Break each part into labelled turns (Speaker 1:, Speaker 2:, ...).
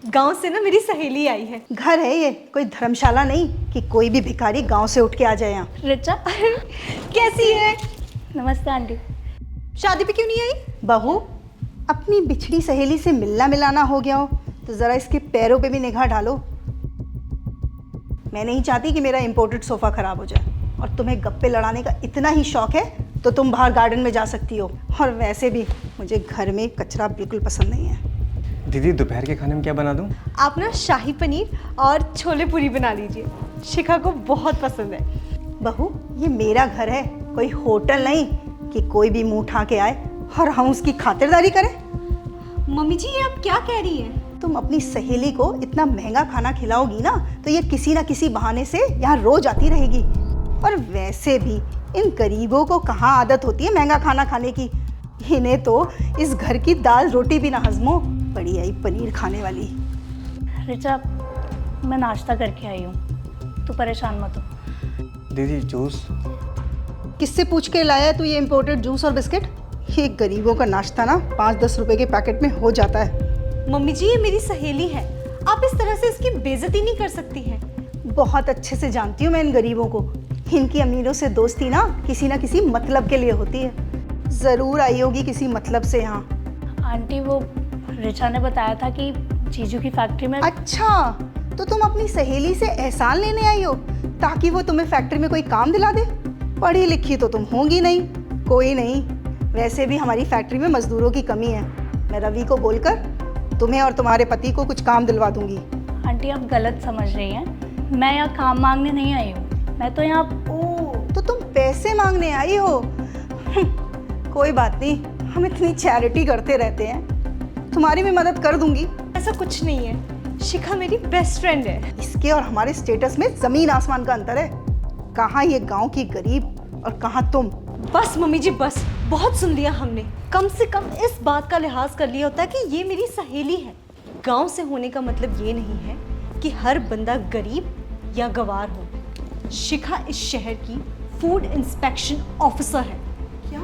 Speaker 1: गांव से ना मेरी सहेली आई है।
Speaker 2: घर है ये, कोई धर्मशाला नहीं कि कोई भी भिखारी गांव से उठ के आ जाए यहाँ।
Speaker 3: रिचा
Speaker 1: कैसी है?
Speaker 3: नमस्ते आंटी।
Speaker 1: शादी पे क्यों नहीं आई?
Speaker 2: बहू, अपनी बिछड़ी सहेली से मिलना मिलाना हो गया हो तो ज़रा इसके पैरों पे भी निगाह डालो। मैं नहीं चाहती कि मेरा इम्पोर्टेड सोफ़ा ख़राब हो जाए, और तुम्हें गप्पे लड़ाने का इतना ही शौक है तो तुम बाहर गार्डन में जा सकती हो। और वैसे भी मुझे घर में कचरा बिल्कुल पसंद नहीं है।
Speaker 4: दीदी, दोपहर के खाने में क्या बना दूं?
Speaker 1: आप ना शाही पनीर और छोले पूरी बना लीजिए, शिखा को बहुत पसंद है।
Speaker 2: बहू, ये मेरा घर है, कोई होटल नहीं कि कोई भी मुंह उठा के आए और हम उसकी खातिरदारी करें।
Speaker 1: मम्मी जी, ये आप क्या कह रही हैं?
Speaker 2: तुम अपनी सहेली को इतना महंगा खाना खिलाओगी ना तो ये किसी ना किसी बहाने से यहाँ रोज आती रहेगी। और वैसे भी इन गरीबों को कहाँ आदत होती है महंगा खाना खाने की। इन्हें तो इस घर की दाल रोटी भी ना हजम हो, बड़ी आई पनीर खाने वाली।
Speaker 3: रिचा, मैं नाश्ता करके आई हूँ, तू परेशान मत हो।
Speaker 4: दीदी, जूस?
Speaker 2: किससे पूछ के लाया है तू ये इम्पोर्टेड जूस और बिस्किट? ये गरीबों का नाश्ता ना 5-10 रुपए के पैकेट में हो जाता है।
Speaker 1: मम्मी जी, ये मेरी सहेली है, आप इस तरह से इसकी बेइज्जती नहीं कर सकती हैं।
Speaker 2: बहुत अच्छे से जानती हूँ मैं इन गरीबों को। इनकी अमीरों से दोस्ती ना किसी मतलब के लिए होती है। ज़रूर आई होगी किसी मतलब से यहाँ।
Speaker 3: आंटी, वो रिचा ने बताया था कि जीजू की फैक्ट्री में।
Speaker 2: अच्छा, तो तुम अपनी सहेली से एहसान लेने आई हो ताकि वो तुम्हें फैक्ट्री में कोई काम दिला दे? पढ़ी लिखी तो तुम होंगी नहीं। कोई नहीं, वैसे भी हमारी फैक्ट्री में मजदूरों की कमी है। मैं रवि को बोलकर तुम्हें और तुम्हारे पति को कुछ काम दिलवा दूंगी।
Speaker 3: आंटी, आप गलत समझ रही हैं। मैं यहाँ काम मांगने नहीं आई हूँ, मैं तो यहाँ।
Speaker 2: ओह, तो तुम पैसे मांगने आई हो? कोई बात नहीं, हम इतनी चैरिटी करते रहते हैं, तुम्हारी भी मदद कर दूंगी।
Speaker 1: ऐसा कुछ नहीं है, शिखा मेरी बेस्ट फ्रेंड है।
Speaker 2: इसके और हमारे स्टेटस में जमीन आसमान का अंतर है। कहाँ ये गांव की गरीब और कहाँ तुम।
Speaker 1: बस मम्मी जी, बस बहुत सुन लिया हमने। कम से कम इस बात का लिहाज कर लिया होता है कि ये मेरी सहेली है। गांव से होने का मतलब ये नहीं है कि हर बंदा गरीब या गवार हो। शिखा इस शहर की फूड इंस्पेक्शन ऑफिसर है।
Speaker 2: क्या?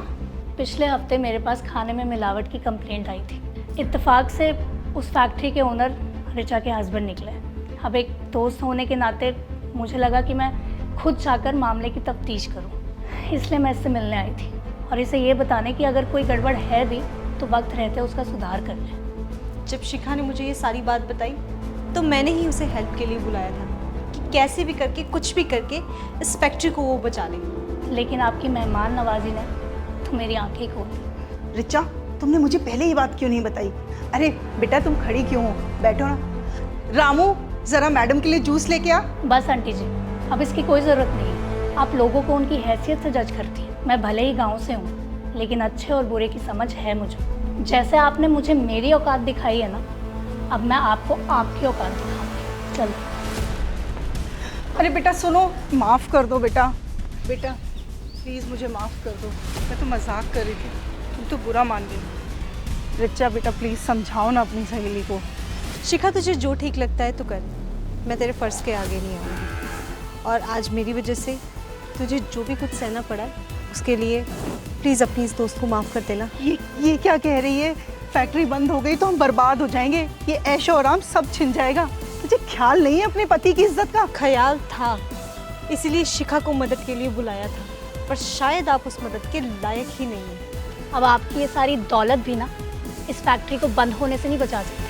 Speaker 3: पिछले हफ्ते मेरे पास खाने में मिलावट की कंप्लेंट आई थी। इत्तेफाक से उस फैक्ट्री के ओनर रिचा के हस्बैंड निकले। अब एक दोस्त होने के नाते मुझे लगा कि मैं खुद जाकर मामले की तफ्तीश करूं, इसलिए मैं इससे मिलने आई थी और इसे ये बताने कि अगर कोई गड़बड़ है भी तो वक्त रहते उसका सुधार कर लें।
Speaker 1: जब शिखा ने मुझे ये सारी बात बताई तो मैंने ही उसे हेल्प के लिए बुलाया था कि कैसे भी करके कुछ भी करके इस फैक्ट्री को वो बचा ले।
Speaker 3: लेकिन आपकी मेहमान नवाजी ने तो मेरी आंखें खोल दी।
Speaker 2: रिचा, तुमने मुझे पहले ये बात क्यों नहीं बताई? अरे बेटा, तुम खड़ी क्यों हो? बैठो ना। रामू, जरा मैडम के लिए जूस लेके आ।
Speaker 3: बस आंटी जी, अब इसकी कोई ज़रूरत नहीं है। आप लोगों को उनकी हैसियत से जज करती हैं। मैं भले ही गांव से हूँ, लेकिन अच्छे और बुरे की समझ है मुझे। जैसे आपने मुझे मेरी औकात दिखाई है ना, अब मैं आपको आपकी औकात दिखाऊंगी। चलो।
Speaker 2: अरे बेटा सुनो, माफ़ कर दो बेटा। बेटा प्लीज़ मुझे माफ़ कर दो, मैं तो मजाक कर रही थी, तुम तो बुरा मान गई। रिचा बेटा, प्लीज़ समझाओ ना अपनी सहेली को।
Speaker 1: शिखा, तुझे जो ठीक लगता है तो कर, मैं तेरे फ़र्ज़ के आगे नहीं आऊँगी। और आज मेरी वजह से तुझे जो भी कुछ सहना पड़ा उसके लिए प्लीज़ अपनी इस दोस्त को माफ़ कर देना।
Speaker 2: ये क्या कह रही है? फैक्ट्री बंद हो गई तो हम बर्बाद हो जाएंगे, ये ऐशो आराम सब छिन जाएगा। तुझे ख्याल नहीं है अपने पति की इज्जत का?
Speaker 1: ख्याल था, इसीलिए शिखा को मदद के लिए बुलाया था, पर शायद आप उस मदद के लायक ही नहीं हैं।
Speaker 3: अब आपकी ये सारी दौलत भी ना इस फैक्ट्री को बंद होने से नहीं बचा सकती।